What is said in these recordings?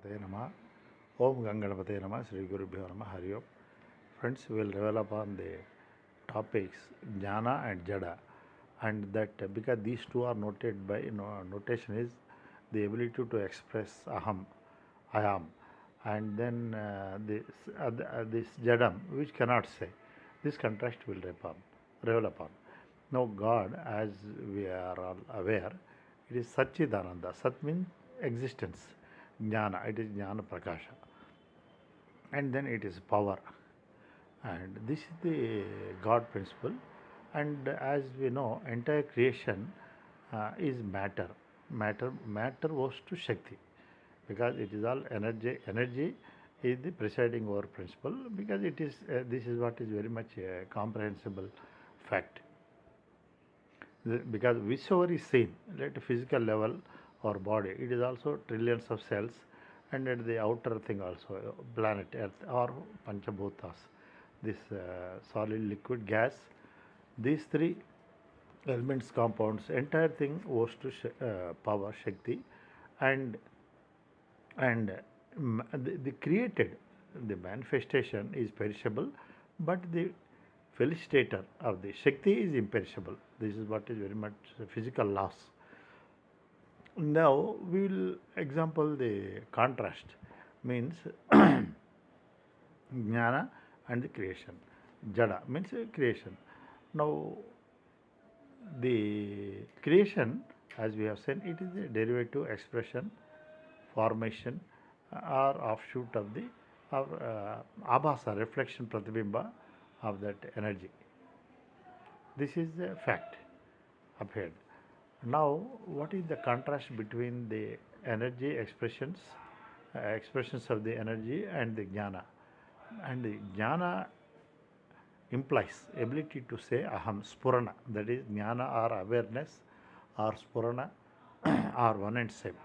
Te Nama, Om Ganganapate Nama, Sri Guru Bhyo Nama, hariom. Friends, we will revel upon the topics jnana and jada, and that because these two are noted by notation is the ability to express aham, I am, and then this jadam which cannot say. This contrast will revel upon. Now God, as we are all aware, it is Satchidananda. Sat means existence. Jnana, it is Jnana Prakasha. And then it is power. And this is the God principle. And as we know, entire creation is matter. Matter goes to Shakti, because it is all energy. Energy is the presiding over principle, because it is this is what is very much a comprehensible fact. Because whichever is seen at a physical level or body, it is also trillions of cells, and at the outer thing also, planet earth or panchabhutas, this solid, liquid, gas, these three elements, compounds, entire thing owes to power, Shakti. And the created, the manifestation is perishable, but the felicitator of the Shakti is imperishable. This is what is very much physical laws. Now we will example the contrast, means jnana and the creation. Jada means creation. Now the creation, as we have said, it is a derivative expression, formation, or offshoot of the abhasa, reflection, pratibimba of that energy. This is a fact ahead. Now, what is the contrast between the energy expressions of the energy, and the jnana? And the jnana implies ability to say aham, spurana, that is jnana or awareness or spurana are one and same.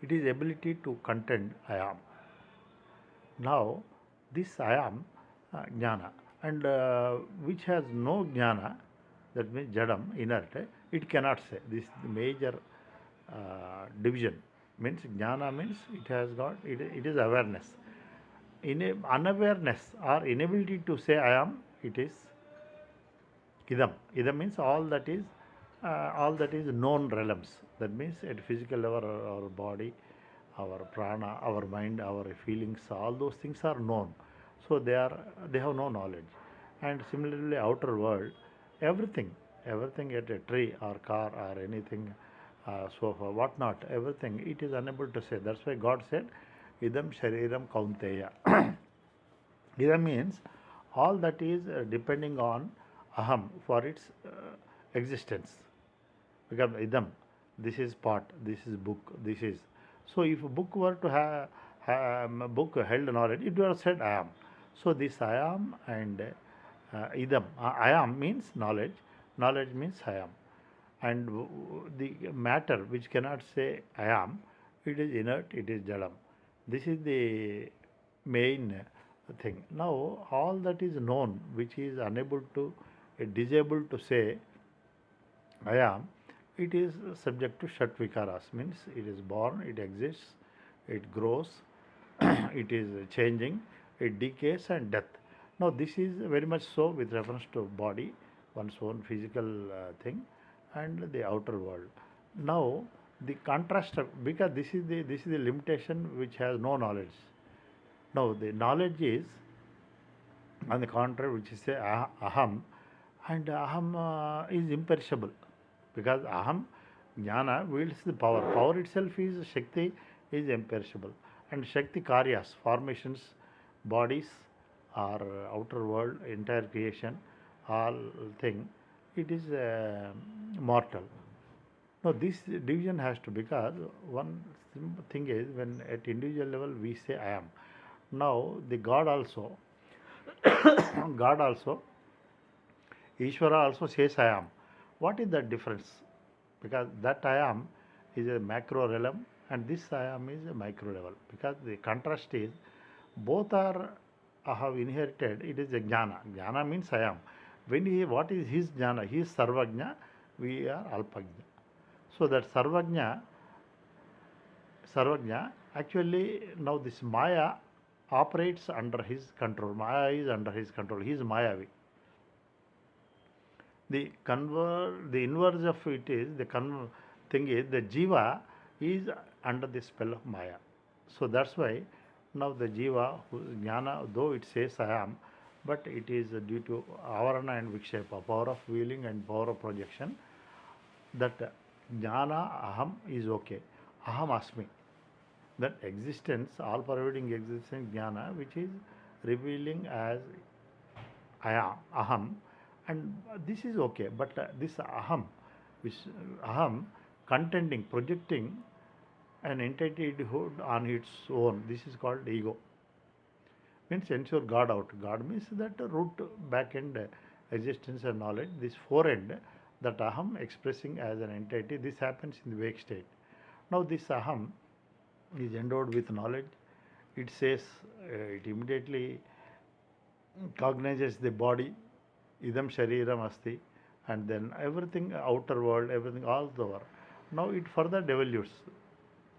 It is ability to contend I am. Now, this I am jnana, and which has no jnana, that means jadam, inert, it cannot say. This major division means jnana means it has got, it is awareness. In unawareness or inability to say I am, it is idam. Idam means all that is known realms. That means at physical level, our body, our prana, our mind, our feelings, all those things are known. So they have no knowledge. And similarly, outer world, everything at a tree or car or anything, sofa, whatnot, everything, it is unable to say. That's why God said, idam shariram kaunteya. Idam means all that is depending on aham for its existence. Because idam, this is pot, this is book, this is. So if a book were to have book held knowledge, it would have said I am. So this I am and idam, I am means knowledge, knowledge means I am. And the matter which cannot say I am, it is inert, it is jadam. This is the main thing. Now all that is known, which is unable to, disabled to say I am, it is subject to Shat Vikaras, means it is born, it exists, it grows, it is changing, it decays and death. Now this is very much so with reference to body, one's own physical thing, and the outer world. Now the contrast, because this is the limitation which has no knowledge. Now the knowledge is on the contrary, which is say aham, and aham is imperishable, because aham jnana wields the power. Power itself is Shakti, is imperishable, and Shakti karyas, formations, bodies, or outer world, entire creation, all thing, it is mortal. Now this division has to, because one thing is when at individual level we say I am. Now the God also, God also, eshwara also says I am. What is the difference? Because that I am is a macro realm and this I am is a micro level. Because the contrast is both are I have inherited, it is a jnana. Jnana means I am. What is his jnana? He is sarvajna, we are alpajna. So that sarvajna Actually, now this Maya operates under his control. Maya is under his control. He is Mayavi. The inverse of it is thing is the jiva is under the spell of Maya. So that's why now the jiva, jnana, though it says aham, but it is due to avarana and vikshepa, power of wheeling and power of projection, that jnana aham is okay. Aham asmi. That existence, all pervading existence, jnana, which is revealing as aham, and this is okay. But this aham, which aham contending, projecting an entityhood on its own, this is called ego. Means ensure God out. God means that root back end existence and knowledge. This forend, that aham expressing as an entity, this happens in the wake state. Now this aham is endowed with knowledge. It says, it immediately cognizes the body, idam shariram asti, and then everything, outer world, everything all over. Now it further devolutes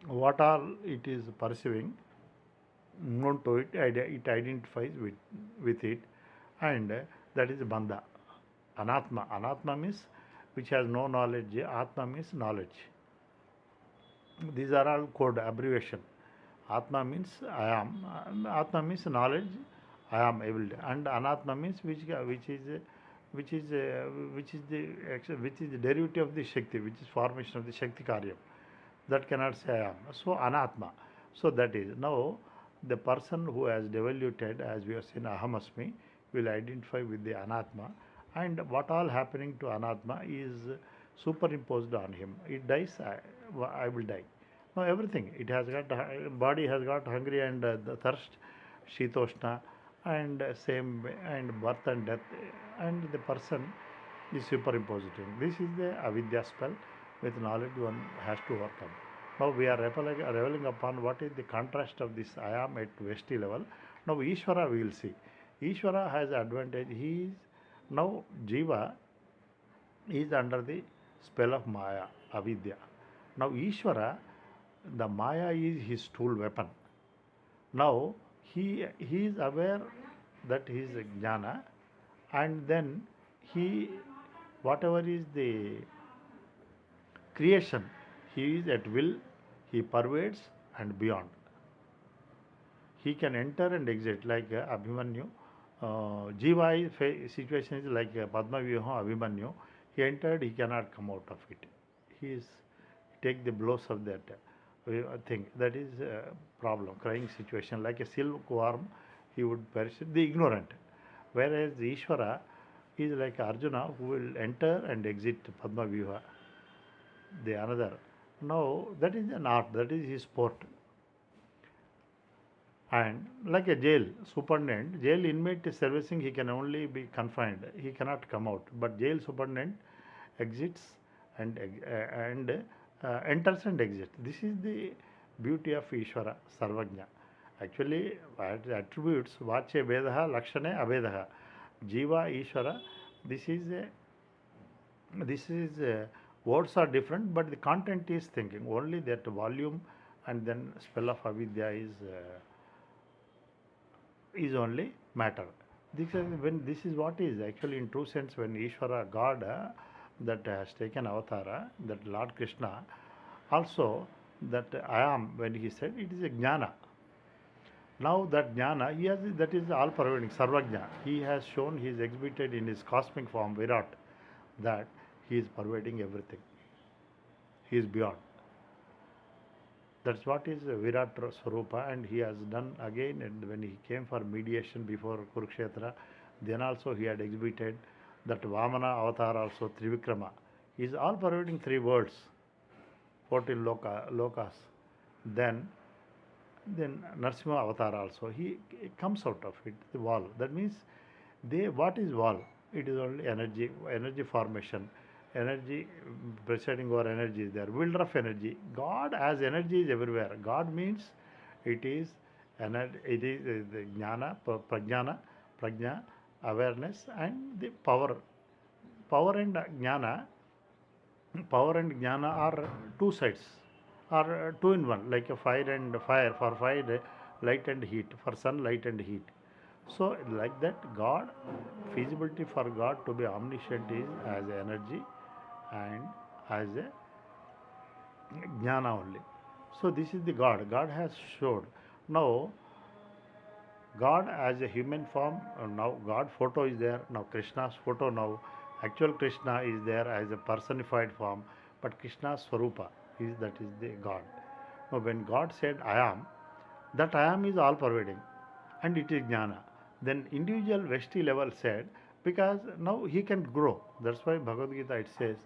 what all it is perceiving, known to it, it identifies with it, and that is bandha. Anatma. Anatma means which has no knowledge, Atma means knowledge. These are all code abbreviation. Atma means I am. Atma means knowledge. I am able to. And Anatma means which is the derivative of the Shakti, which is formation of the Shakti Karyam. That cannot say I am. So Anatma. So that is now the person who has devoluted, as we have seen Ahamasmi, will identify with the Anatma, and what all happening to Anatma is superimposed on him. It dies, I will die. Now everything, it has got, body has got hungry and the thirst, Shitoshna, and same, and birth and death, and the person is superimposed. This is the avidya spell. With knowledge one has to overcome. Now we are reveling upon what is the contrast of this I am at Vesti level. Now Eshwara we will see. Eshwara has advantage. He is now jiva is under the spell of Maya, avidya. Now Eshwara, the Maya is his tool weapon. Now he is aware that he is jnana, and then he, whatever is the creation, he is at will, he pervades and beyond. He can enter and exit like Abhimanyu. Jiva situation is like Padma Vyuha Abhimanyu. He entered, he cannot come out of it. He is take the blows of that thing. That is a problem, crying situation. Like a silkworm, he would perish, the ignorant. Whereas the Ishvara is like Arjuna, who will enter and exit Padma Vyuha. The another. Now that is an art, that is his sport. And like a jail superintendent, jail inmate is servicing, he can only be confined, he cannot come out. But jail superintendent exits and enters and exits. This is the beauty of Ishvara, Sarvajna. Actually, attributes Vache Vedaha, Lakshane Avedaha. Jiva, Ishvara, this is words are different, but the content is thinking. Only that volume and then spell of avidya is only matter. This is what is actually in true sense when Ishvara, God, that has taken avatara, that Lord Krishna, also that I am, when he said it is a jnana. Now that jnana, that is all pervading, sarvajna. He has shown, he is exhibited in his cosmic form, Virat, that he is pervading everything. He is beyond. That's what is Virat Swarupa, and he has done again. And when he came for mediation before Kurukshetra, then also he had exhibited that Vamana avatar also, Trivikrama. He is all pervading three worlds, 14 lokas. Then Narsimha avatar also. He comes out of it, the wall. That means what is wall? It is only energy formation. Energy presiding over energy is there. Wielder of energy. God as energy is everywhere. God means it is energy, it is the jnana, prajna, awareness, and the power. Power and jnana are two sides are two in one, like a fire and fire. For fire, light and heat. For sun, light and heat. So, like that, God, feasibility for God to be omniscient is as energy and as a jnana only. So, this is the God. God has showed. Now, God as a human form, now God photo is there, now Krishna's photo now, actual Krishna is there as a personified form, but Krishna's Swarupa is that is the God. Now when God said I am, that I am is all pervading and it is jnana. Then individual Vesti level said, because now he can grow. That's why Bhagavad Gita it says,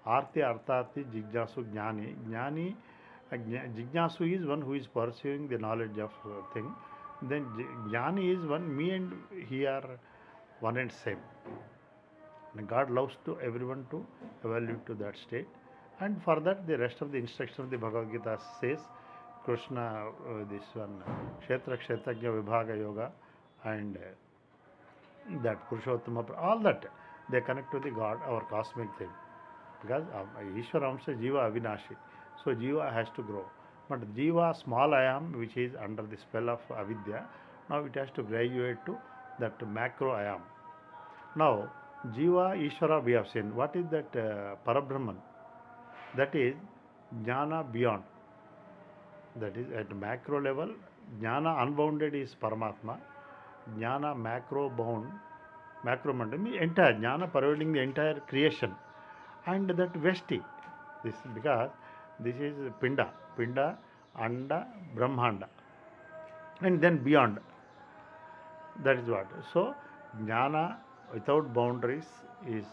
Arti Artati Jignasu Jnani. Jignasu is one who is pursuing the knowledge of thing. Then Jnani is one, me and he are one and same. And God loves to everyone to evaluate to that state. And for that, the rest of the instruction of the Bhagavad Gita says, Krishna, this one, Kshetra Kshetrajna Vibhaga Yoga, and that Purushottama, all that, they connect to the God, our cosmic thing. Because Ishvara Amsa Jiva Avinashi. So Jiva has to grow. But Jiva, small I am, which is under the spell of avidya, now it has to graduate to that macro I am. Now, Jiva, Ishvara we have seen. What is that Parabrahman? That is jnana beyond. That is at macro level, jnana unbounded is Paramatma. Jnana macro bound, macro bound means entire, jnana pervading the entire creation. And that Vesti, this because this is Pinda, Anda, Brahmanda, and then beyond. That is what. So, jnana without boundaries is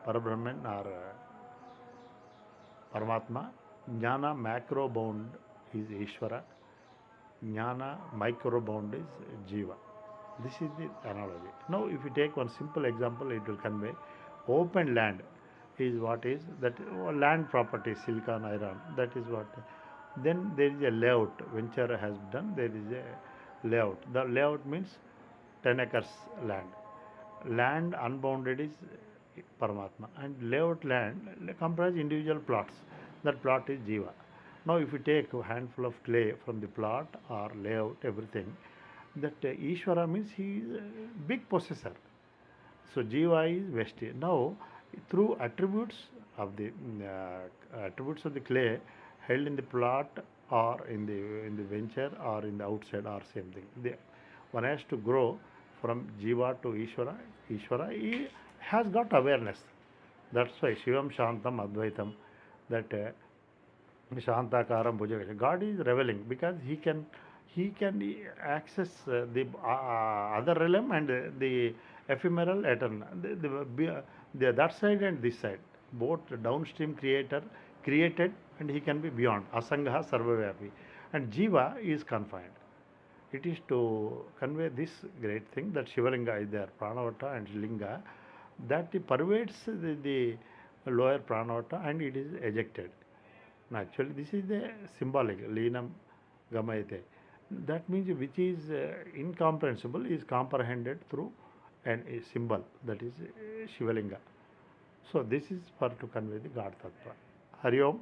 Parabrahman or Paramatma. Jnana macro bound is Eshwara. Jnana micro bound is jiva. This is the analogy. Now, if you take one simple example, it will convey open land is what is that land property, silicon, iron. That is what. Then there is a layout. Venture has done. There is a layout. The layout means 10 acres land. Land unbounded is Paramatma, and layout land comprise individual plots. That plot is jiva. Now, if you take a handful of clay from the plot or layout, everything, that Ishvara means he is a big possessor. So jiva is Vesti. Now, through attributes of the clay held in the plot or in the venture or in the outside or same thing. One has to grow from jiva to Ishvara. Ishvara he has got awareness. That's why Shivam Shantam Advaitam, that Shantakaram Bhujagasha. God is revealing because he can access the other realm and the ephemeral eternal. That side and this side, both downstream created, and he can be beyond. Asangha Sarvavyapi. And Jiva is confined. It is to convey this great thing that Shivalinga is there, Pranavata and Linga, that it pervades the lower Pranavata and it is ejected. Actually, this is the symbolic, Linam Gamayate. That means which is incomprehensible is comprehended through a symbol, that is Shivalinga. So, this is for to convey the God Tattva. Hariom.